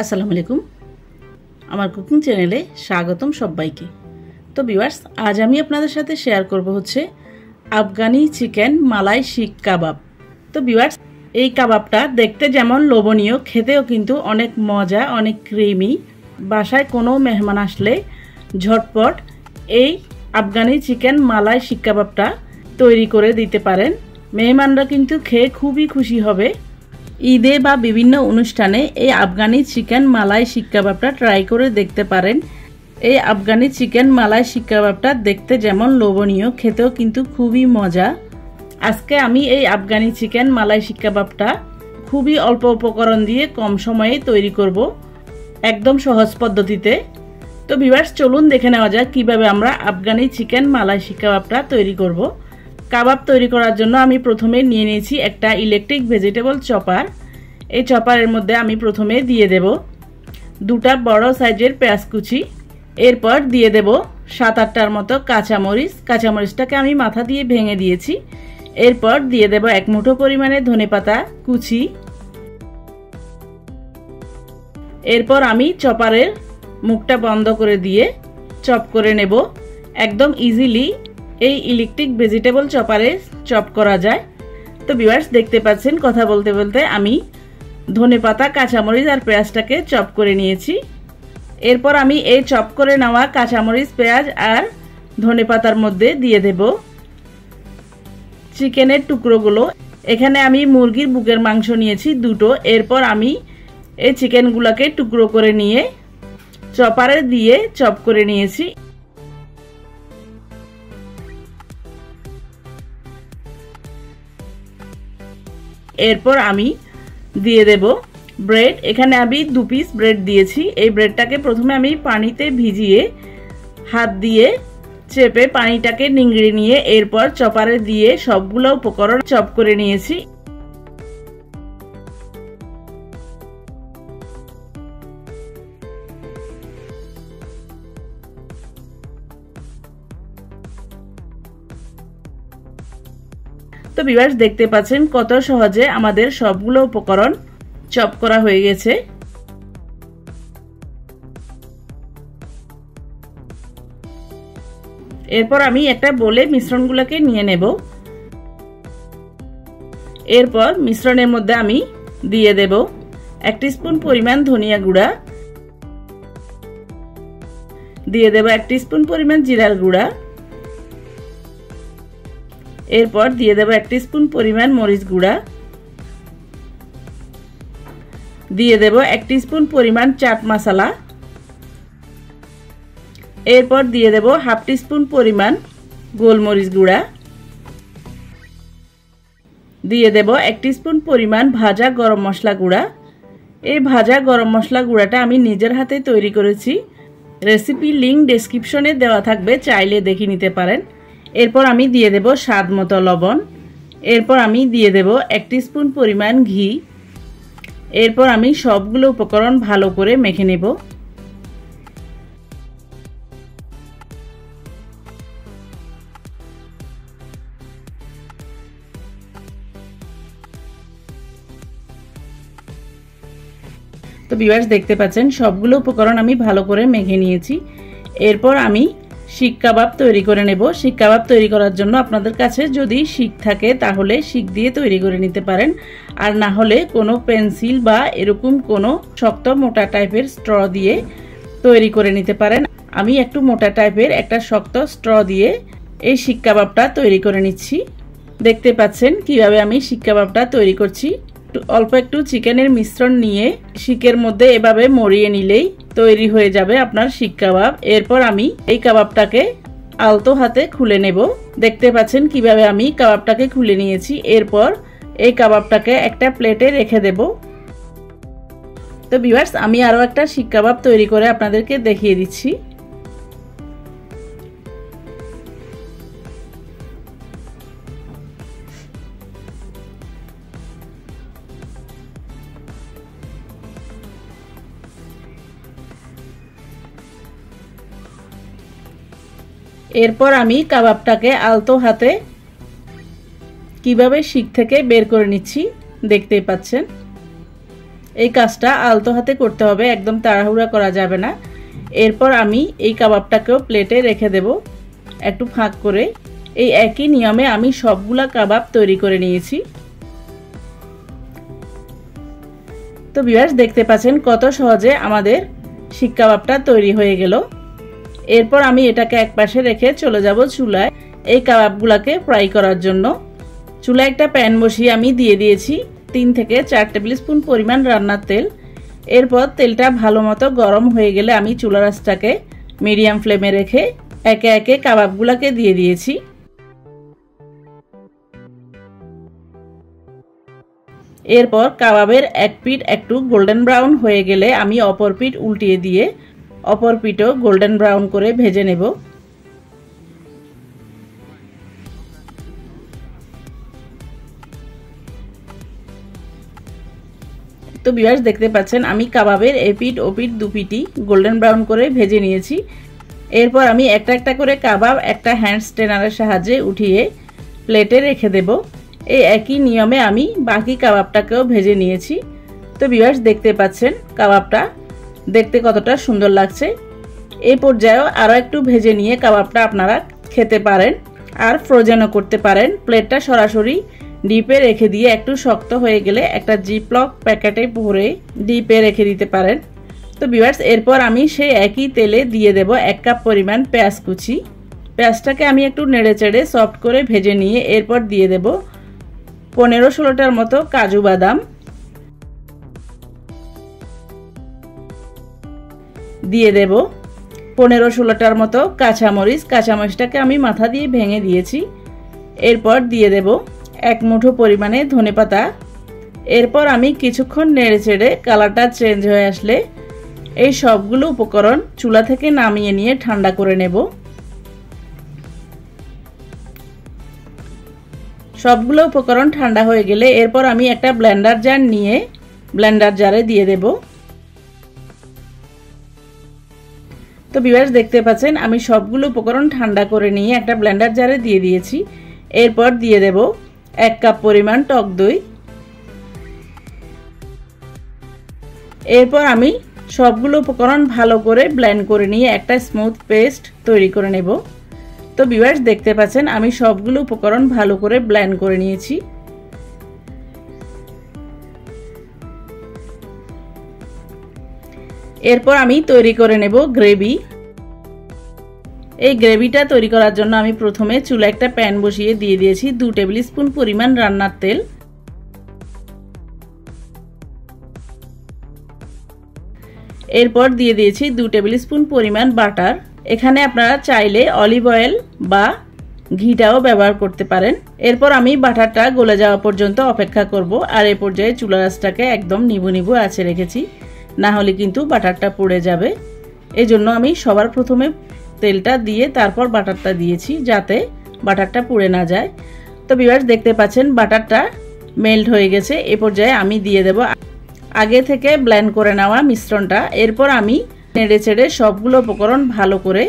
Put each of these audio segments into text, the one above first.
আসসালামু আলাইকুম, আমার কুকিং চ্যানেলে স্বাগতম সবাইকে। তো ভিউয়ার্স, আজ আমি আপনাদের সাথে শেয়ার করব হচ্ছে আফগানি চিকেন মালাই শিক কাবাব। তো ভিউয়ার্স, এই কাবাবটা দেখতে যেমন লোভনীয়, খেতেও কিন্তু অনেক মজা, অনেক ক্রিমি। বাসায় কোনো মেহমান আসলে ঝটপট এই আফগানি চিকেন মালাই শিক কাবাবটা তৈরি করে দিতে পারেন। মেহমানরা কিন্তু খেয়ে খুবই খুশি হবে। ঈদে বা বিভিন্ন অনুষ্ঠানে এই আফগানি চিকেন মালাই শিক কাবাবটা ট্রাই করে দেখতে পারেন। এই আফগানি চিকেন মালাই শিক কাবাবটা দেখতে যেমন লোভনীয়, খেতেও কিন্তু খুবই মজা। আজকে আমি এই আফগানি চিকেন মালাই শিক কাবাবটা খুবই অল্প উপকরণ দিয়ে কম সময়ে তৈরি করব, একদম সহজ পদ্ধতিতে। তো ভিউয়ার্স, চলুন দেখে নেওয়া যাক কিভাবে আমরা আফগানি চিকেন মালাই শিক কাবাবটা তৈরি করব। কাবাব তৈরি করার জন্য আমি প্রথমে নিয়ে নিয়েছি একটা ইলেকট্রিক ভেজিটেবল চপার। এই চপারের মধ্যে আমি প্রথমে দিয়ে দেব দুটা বড় সাইজের পেঁয়াজ কুচি। এরপর দিয়ে দেব 7-8টার মতো কাঁচামরিচ। কাঁচামরিচটাকে আমি মাথা দিয়ে ভেঙে দিয়েছি। এরপর দিয়ে দেব 1 মুঠো পরিমাণে ধনেপাতা কুচি। এরপর আমি চপারের মুখটা বন্ধ করে দিয়ে চপ করে নেব। একদম ইজিলি এই ইলেকট্রিক ভেজিটেবল চপারে চপ করা যায়। তো ভিউয়ার্স, দেখতে পাচ্ছেন কথা বলতে বলতে আমি ধনেপাতা, কাঁচামরিচ আর পেঁয়াজটাকে চপ করে নিয়েছি। এরপর আমি এই চপ করে নেওয়া কাঁচামরিচ, পেঁয়াজ আর ধনেপাতার মধ্যে দিয়ে দেব চিকেনের টুকরোগুলো। এখানে আমি মুরগির বুকের মাংস নিয়েছি 2টো। এরপর আমি এই চিকেনগুলোকে টুকরো করে নিয়ে চপারে দিয়ে চপ করে নিয়েছি। এরপর আমি দিয়ে দেব ব্রেড। এখানে আমি 2 পিস ব্রেড দিয়েছি। এই ব্রেডটাকে প্রথমে আমি পানিতে ভিজিয়ে হাত দিয়ে চেপে পানিটাকে নিংড়ে নিয়ে এরপর চপারে দিয়ে সবগুলো উপকরণ চপ করে নিয়েছি। তো ভিউয়ার্স, দেখতে পাচ্ছেন কত সহজে আমাদের সবগুলো উপকরণ চপ করা হয়ে গেছে। এরপর আমি একটা বলে মিশ্রণগুলোকে নিয়ে নেব। এরপর মিশ্রণের মধ্যে আমি দিয়ে দেব 1 টিস্পুন পরিমাণ ধনিয়া গুঁড়া, দিয়ে দেব 1 টিস্পুন পরিমাণ জিরার গুঁড়া, এরপর দিয়ে দেব 1 টিস্পুন পরিমাণ মরিচ গুঁড়া, দিয়ে দেব 1 টিস্পুন পরিমাণ চাট মশলা, এরপর দিয়ে দেব 1/2 টিস্পুন পরিমাণ গোলমরিচ গুঁড়া, দিয়ে দেব 1 টিস্পুন পরিমাণ ভাজা গরম মশলা গুঁড়া। এই ভাজা গরম মশলা গুঁড়াটা আমি নিজের হাতে তৈরি করেছি। রেসিপি লিংক ডেসক্রিপশনে দেওয়া থাকবে, চাইলে দেখে নিতে পারেন। এরপর আমি দিয়ে দেব স্বাদ মতো লবণ। এরপর আমি দিয়ে দেব 1 টিস্পুন পরিমাণ ঘি। এরপর আমি সবগুলো উপকরণ ভালো করে মেখে নেব। তো ভিউয়ার্স, দেখতে পাচ্ছেন সবগুলো উপকরণ আমি ভালো করে মেখে নিয়েছি। এরপর আমি শিক কাবাব তৈরি করে নেব। শিক কাবাব তৈরি করার জন্য আপনাদের কাছে যদি শিক থাকে তাহলে শিক দিয়ে তৈরি করে নিতে পারেন, আর না হলে কোনো পেন্সিল বা এরকম কোনো শক্ত মোটা টাইপের স্ট্র দিয়ে তৈরি করে নিতে পারেন। আমি একটু মোটা টাইপের একটা শক্ত স্ট্র দিয়ে এই শিক কাবাবটা তৈরি করে নিচ্ছি। দেখতে পাচ্ছেন কিভাবে আমি শিক কাবাবটা তৈরি করছি। অল্প একটু চিকেনের মিশ্রণ নিয়ে শিকের মধ্যে এভাবে মরিয়ে নিলেই তৈরি হয়ে যাবে আপনার শিক কাবাব। এরপর আমি এই কাবাবটাকে আলতো হাতে খুলে নেব। দেখতে পাচ্ছেন কিভাবে আমি কাবাবটাকে খুলে নিয়েছি। এরপর এই কাবাবটাকে একটা প্লেটে রেখে দেব। তো ভিউয়ার্স, আমি আরো একটা শিক কাবাব তৈরি করে আপনাদেরকে দেখিয়ে দিচ্ছি। এরপর আমি কাবাবটাকে আলতো হাতে কিভাবে শিক থেকে বের করে নিচ্ছি দেখতেই পাচ্ছেন। এই কাজটা আলতো হাতে করতে হবে, একদম তাড়াহুড়া করা যাবে না। এরপর আমি এই কাবাবটাকেও প্লেটে রেখে দেব একটু ফাঁক করে। এই একই নিয়মে আমি সবগুলা কাবাব তৈরি করে নিয়েছি। তো ভিউয়ার্স দেখতে পাচ্ছেন কত সহজে আমাদের শিক কাবাবটা তৈরি হয়ে গেল। এরপর আমি এটাকে একপাশে রেখে চলে যাব চুলায় এই কাবাবগুলোকে ফ্রাই করার জন্য। চুলায় একটা প্যান বসিয়ে আমি দিয়ে দিয়েছি 3 থেকে 4 টেবিল স্পুন পরিমাণ রান্নার তেল। এরপর তেলটা ভালো মতো গরম হয়ে গেলে আমি চুলার আঁচটাকে মিডিয়াম ফ্লেমে রেখে একে একে কাবাবগুলোকে দিয়ে দিয়েছি। এরপর কাবাবের এক পিঠ একটু গোল্ডেন ব্রাউন হয়ে গেলে আমি অপর পিঠ উল্টিয়ে দিয়ে অপর পিঠও গোল্ডেন ব্রাউন করে ভেজে নেব। তো ভিউয়ার্স দেখতে পাচ্ছেন আমি কাবাবের এপিঠ ওপিঠ দুপিঠই গোল্ডেন ব্রাউন করে ভেজে নিয়েছি। এরপর আমি একটা একটা করে কাবাব একটা হ্যান্ড স্ট্রেনারের সাহায্যে উঠিয়ে প্লেটে রেখে দেব। এই একই নিয়মে আমি বাকি কাবাবটাকেও ভেজে নিয়েছি। তো ভিউয়ার্স দেখতে পাচ্ছেন কাবাবটা দেখতে কতটা সুন্দর লাগছে। এই পর্যায়েও আরও একটু ভেজে নিয়ে কাবাবটা আপনারা খেতে পারেন আর ফ্রোজেনও করতে পারেন। প্লেটটা সরাসরি ডিপে রেখে দিয়ে একটু শক্ত হয়ে গেলে একটা জিপলক প্যাকেটে ভরে ডিপে রেখে দিতে পারেন। তো ভিউয়ার্স এরপর আমি সেই একই তেলে দিয়ে দেব 1 কাপ পরিমাণ পেঁয়াজ কুচি। পেঁয়াজটাকে আমি একটু নেড়ে চেড়ে সফট করে ভেজে নিয়ে এরপর দিয়ে দেব 15-16টার মতো কাজু বাদাম, দিয়ে দেব 15-16টার মতো কাঁচামরিচ। কাঁচামরিচটাকে আমি মাথা দিয়ে ভেঙে দিয়েছি। এরপর দিয়ে দেব 1 মুঠো পরিমাণে ধনেপাতা। এরপর আমি কিছুক্ষণ নেড়ে চেড়ে কালারটা চেঞ্জ হয়ে আসলে এই সবগুলো উপকরণ চুলা থেকে নামিয়ে নিয়ে ঠান্ডা করে নেব। সবগুলো উপকরণ ঠান্ডা হয়ে গেলে এরপর আমি একটা ব্লেন্ডার জার নিয়ে ব্লেন্ডার জারে দিয়ে দেব। তো ভিউয়ার্স দেখতে পাচ্ছেন আমি সবগুলো উপকরণ ঠান্ডা করে নিয়ে একটা ব্লেন্ডার জারে দিয়ে দিয়েছি। এরপর দিয়ে দেব 1 কাপ পরিমাণ টক দই। এরপর আমি সবগুলো উপকরণ ভালো করে ব্লেন্ড করে নিয়ে একটা স্মুথ পেস্ট তৈরি করে নেব। তো ভিউয়ার্স দেখতে পাচ্ছেন আমি সবগুলো উপকরণ ভালো করে ব্লেন্ড করে নিয়েছি। এরপর আমি তৈরি করে নেব গ্রেভি। এই গ্রেভিটা তৈরি করার জন্য আমি প্রথমে চুলায় একটা প্যান বসিয়ে দিয়ে দিয়েছি 2 টেবিল স্পুন পরিমাণ রান্নার তেল। এরপর দিয়ে দিয়েছি 2 টেবিল স্পুন পরিমাণ বাটার। এখানে আপনারা চাইলে অলিভ অয়েল বা ঘিটাও ব্যবহার করতে পারেন। এরপর আমি বাটারটা গলে যাওয়া পর্যন্ত অপেক্ষা করব। আর এই পর্যায়ে চুলার আঁচটাকে একদম নিভু নিভু আঁচে রেখেছি, না হলে কিন্তু বাটারটা পুড়ে যাবে। এজন্য আমি সবার প্রথমে তেলটা দিয়ে তারপর বাটারটা দিয়েছি যাতে বাটারটা পুড়ে না যায়। তো ভিউয়ার্স দেখতে পাচ্ছেন বাটারটা মেল্ট হয়ে গেছে। এ পর্যায়ে আমি দিয়ে দেব আগে থেকে ব্লেন্ড করে নেওয়া মিশ্রণটা। এরপর আমি নেড়ে চেড়ে সবগুলো উপকরণ ভালো করে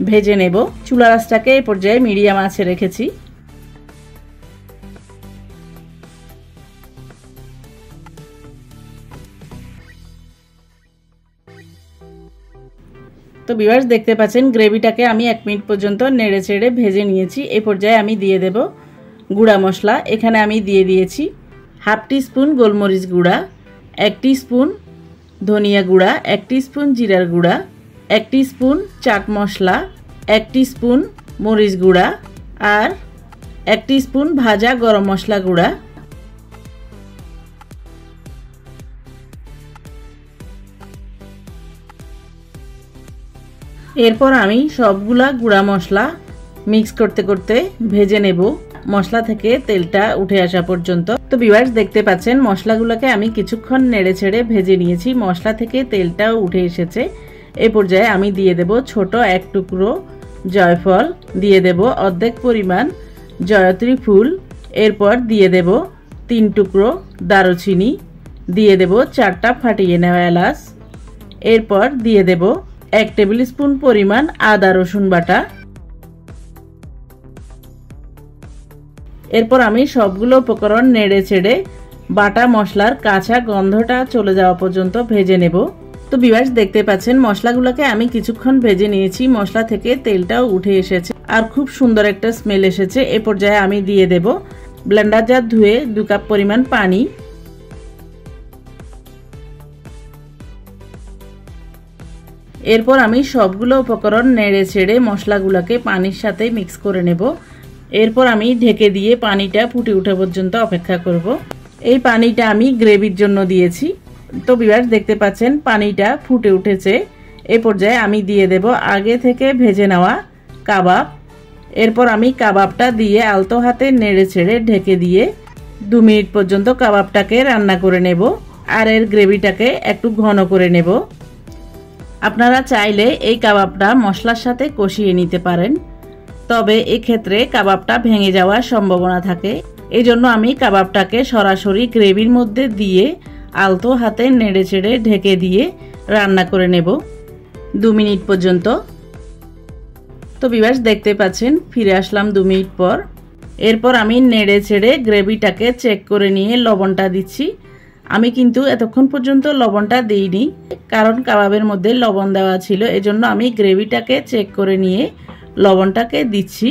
ভেজে নেব। চুলার আঁচটাকে এই পর্যায়ে মিডিয়াম আঁচে রেখেছি। তো ভিউয়ার্স দেখতে পাচ্ছেন গ্রেভিটাকে আমি 1 মিনিট পর্যন্ত নেড়ে চেড়ে ভেজে নিয়েছি। এই পর্যায়ে আমি দিয়ে দেব গুঁড়া মশলা। এখানে আমি দিয়ে দিয়েছি 1/2 টিস্পুন গোলমরিচ গুঁড়া, 1 টিস্পুন ধনিয়া গুঁড়া, 1 টিস্পুন জিরার গুঁড়া, 1 টিস্পুন চাট মশলা, 1 টিস্পুন মরিচ গুঁড়া আর 1 টিস্পুন ভাজা গরম মশলা গুঁড়া। এরপর আমি সবগুলা গুঁড়া মশলা মিক্স করতে করতে ভেজে নেব মশলা থেকে তেলটা উঠে আসা পর্যন্ত। তো ভিউয়ার্স দেখতে পাচ্ছেন মশলাগুলোকে আমি কিছুক্ষণ নেড়ে ছেড়ে ভেজে নিয়েছি, মশলা থেকে তেলটাও উঠে এসেছে। এই পর্যায়ে আমি দিয়ে দেব ছোট 1 টুকরো জয়ফল, দিয়ে দেব অর্ধেক পরিমাণ জয়ত্রী ফুল, এরপর দিয়ে দেব 3 টুকরো দারুচিনি, দিয়ে দেব 4টা ফাটিয়ে নেওয়া এলাচ, এরপর দিয়ে দেব 1 টেবিল স্পুন পরিমাণ আদা রসুন বাটা। এরপর আমি সবগুলো উপকরণ নেড়ে চেড়ে বাটা মশলার কাঁচা গন্ধটা চলে যাওয়া পর্যন্ত ভেজে নেব। তো ভিউয়ার্স দেখতে পাচ্ছেন মশলাগুলোকে আমি কিছুক্ষণ ভেজে নিয়েছি, মশলা থেকে তেলটাও উঠে এসেছে আর খুব সুন্দর একটা স্মেল এসেছে। এ পর্যায়ে আমি দিয়ে দেব ব্লেন্ডার জার ধুয়ে 2 কাপ পরিমাণ পানি। এরপর আমি সবগুলো উপকরণ নেড়ে ছেড়ে মশলাগুলোকে পানির সাথে মিক্স করে নেব। এরপর আমি ঢেকে দিয়ে পানিটা ফুটে ওঠা পর্যন্ত অপেক্ষা করব। এই পানিটা আমি গ্রেভির জন্য দিয়েছি। তো ভিউয়ার্স দেখতে পাচ্ছেন পানিটা ফুটে উঠেছে। এই পর্যায়ে আমি দিয়ে দেব আগে থেকে ভেজে নেওয়া কাবাব। এরপর আমি কাবাবটা দিয়ে আলতো হাতে নেড়ে ছেড়ে ঢেকে দিয়ে 2 মিনিট পর্যন্ত কাবাবটাকে রান্না করে নেব আর এর গ্রেভিটাকে একটু ঘন করে নেব। আপনারা চাইলে এই কাবাবটা মশলার সাথে কষিয়ে নিতে পারেন, তবে এক্ষেত্রে কাবাবটা ভেঙে যাওয়ার সম্ভাবনা থাকে। এই জন্য আমি কাবাবটাকে সরাসরি গ্রেভির মধ্যে দিয়ে আলতো হাতে নেড়ে চেড়ে ঢেকে দিয়ে রান্না করে নেব 2 মিনিট পর্যন্ত। তো ভিউয়ার্স দেখতে পাচ্ছেন ফিরে আসলাম 2 মিনিট পর। এরপর আমি নেড়ে চেড়ে গ্রেভিটাকে চেক করে নিয়ে লবণটা দিচ্ছি। আমি কিন্তু এতক্ষণ পর্যন্ত লবণটা দিইনি, কারণ কাবাবের মধ্যে লবণ দেওয়া ছিল। এজন্য আমি গ্রেভিটাকে চেক করে নিয়ে লবণটাকে দিচ্ছি।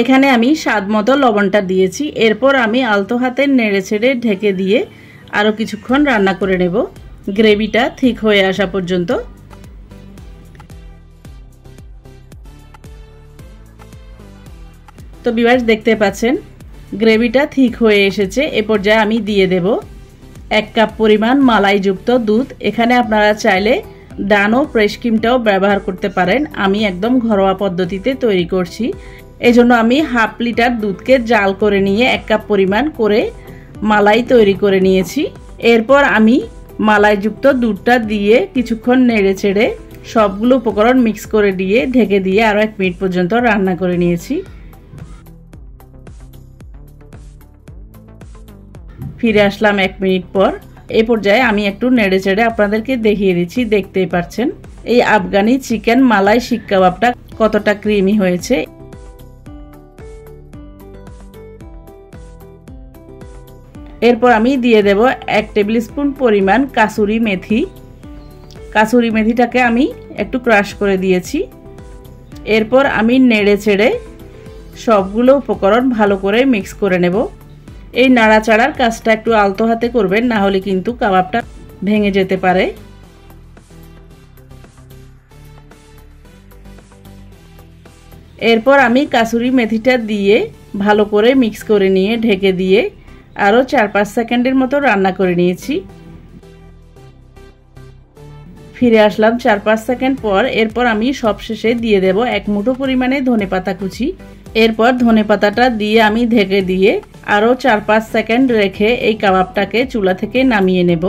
এখানে আমি স্বাদ মতো লবণটা দিয়েছি। এরপর আমি আলতো হাতে নেড়ে ছেড়ে ঢেকে দিয়ে আরও কিছুক্ষণ রান্না করে নেব গ্রেভিটা ঠিক হয়ে আসা পর্যন্ত। তো ভিউয়ার্স দেখতে পাচ্ছেন গ্রেভিটা ঠিক হয়ে এসেছে। এ পর্যায়ে আমি দিয়ে দেব 1 কাপ পরিমাণ মালাইযুক্ত দুধ। এখানে আপনারা চাইলে ডানো ফ্রেশ ক্রিমটাও ব্যবহার করতে পারেন। আমি একদম ঘরোয়া পদ্ধতিতে তৈরি করছি, এজন্য আমি হাফ লিটার দুধকে জাল করে নিয়ে 1 কাপ পরিমাণ করে মালাই তৈরি করে নিয়েছি। এরপর আমি মালাইযুক্ত দুধটা দিয়ে কিছুক্ষণ নেড়ে ছেড়ে সবগুলো উপকরণ মিক্স করে দিয়ে ঢেকে দিয়ে আরও 1 মিনিট পর্যন্ত রান্না করে নিয়েছি। ফিরে আসলাম 1 মিনিট পর। এই পর্যায়ে আমি একটু নেড়ে চেড়ে আপনাদেরকে দেখিয়ে দিচ্ছি। দেখতেই পাচ্ছেন এই আফগানি চিকেন মালাই শিক কাবাবটা কতটা ক্রিমি হয়েছে। এরপর আমি দিয়ে দেব 1 টেবিল স্পুন পরিমাণ কাসুরি মেথি। কাসুরি মেথিটাকে আমি একটু ক্রাশ করে দিয়েছি। এরপর আমি নেড়ে চেড়ে সবগুলো উপকরণ ভালো করে মিক্স করে নেব। এই নাড়াচাড়ার কাজটা একটু আলতো হাতে করবেন, না হলে কিন্তু কাবাবটা ভেঙে যেতে পারে। এরপর আমি কাসুরি মেথিটা দিয়ে ভালো করে মিক্স করে নিয়ে ঢেকে দিয়ে আরও 4-5 সেকেন্ডের মতো রান্না করে নিয়েছি। ফিরে আসলাম 4-5 সেকেন্ড পর। এরপর আমি সবশেষে দিয়ে দেব 1 মুঠো পরিমাণে ধনেপাতা কুচি। এরপর ধনেপাতাটা দিয়ে আমি ঢেকে দিয়ে আরও 4-5 সেকেন্ড রেখে এই কাবাবটাকে চুলা থেকে নামিয়ে নেব।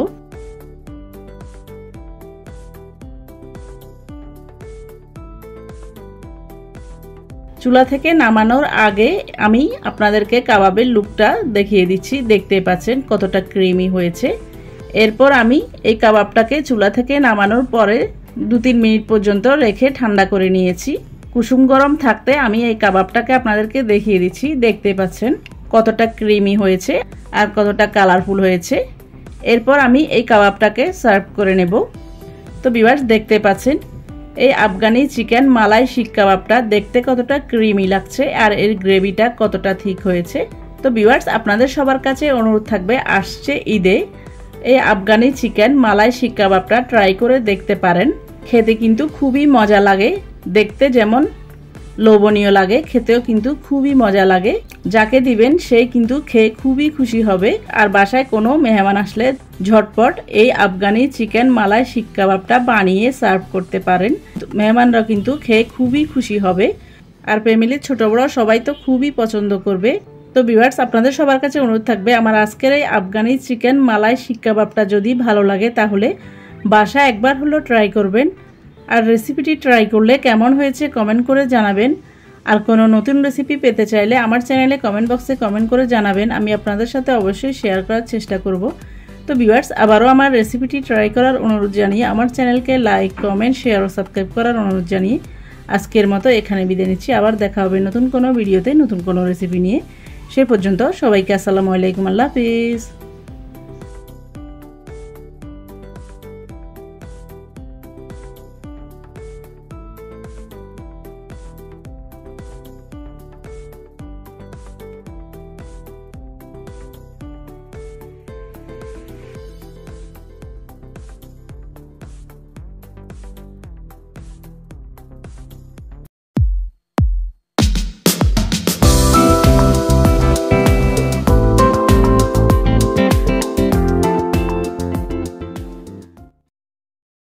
চুলা থেকে নামানোর আগে আমি আপনাদেরকে কাবাবের লুকটা দেখিয়ে দিচ্ছি। দেখতে পাচ্ছেন কতটা ক্রিমি হয়েছে। এরপর আমি এই কাবাবটাকে চুলা থেকে নামানোর পরে 2-3 মিনিট পর্যন্ত রেখে ঠান্ডা করে নিয়েছি। কুসুম গরম থাকতে আমি এই কাবাবটাকে আপনাদেরকে দেখিয়ে দিচ্ছি। দেখতে পাচ্ছেন কতটা ক্রিমি হয়েছে আর কতটা কালারফুল হয়েছে। এরপর আমি এই কাবাবটাকে সার্ভ করে নেব। তো ভিউয়ার্স দেখতে পাচ্ছেন এই আফগানি চিকেন মালাই শিক কাবাবটা দেখতে কতটা ক্রিমি লাগছে আর এর গ্রেভিটা কতটা ঠিক হয়েছে। তো ভিউয়ার্স আপনাদের সবার কাছে অনুরোধ থাকবে আসছে ঈদে এই আফগানি চিকেন মালাই শিক কাবাবটা ট্রাই করে দেখতে পারেন। খেতে কিন্তু খুবই মজা লাগে, দেখতে যেমন লোভনীয় লাগে, খেতেও কিন্তু খুবই মজা লাগে। যাকে দিবেন সেই কিন্তু খেয়ে খুবই খুশি হবে। আর বাসায় কোনো মেহমান আসলে ঝটপট এই আফগানি চিকেন মালাই শিক কাবাবটা বানিয়ে সার্ভ করতে পারেন। মেহমানরা কিন্তু খেয়ে খুবই খুশি হবে আর ফ্যামিলির ছোট বড় সবাই তো খুবই পছন্দ করবে। তো ভিউয়ার্স আপনাদের সবার কাছে অনুরোধ থাকবে আমার আজকের এই আফগানি চিকেন মালাই শিক কাবাবটা যদি ভালো লাগে তাহলে বাসায় একবার হলো ট্রাই করবেন। আর রেসিপিটি ট্রাই করলে কেমন হয়েছে কমেন্ট করে জানাবেন। আর কোনো নতুন রেসিপি পেতে চাইলে আমার চ্যানেলে কমেন্ট বক্সে কমেন্ট করে জানাবেন, আমি আপনাদের সাথে অবশ্যই শেয়ার করার চেষ্টা করব। তো ভিউয়ার্স আবারও আমার রেসিপিটি ট্রাই করার অনুরোধ জানিয়ে আমার চ্যানেলকে লাইক কমেন্ট শেয়ার ও সাবস্ক্রাইব করার অনুরোধ জানিয়ে আজকের মতো এখানে বিদায় নিচ্ছি। আবার দেখা হবে নতুন কোনো ভিডিওতে নতুন কোনো রেসিপি নিয়ে। সে পর্যন্ত সবাইকে আসসালামু আলাইকুম, আল্লাহ হাফেজ।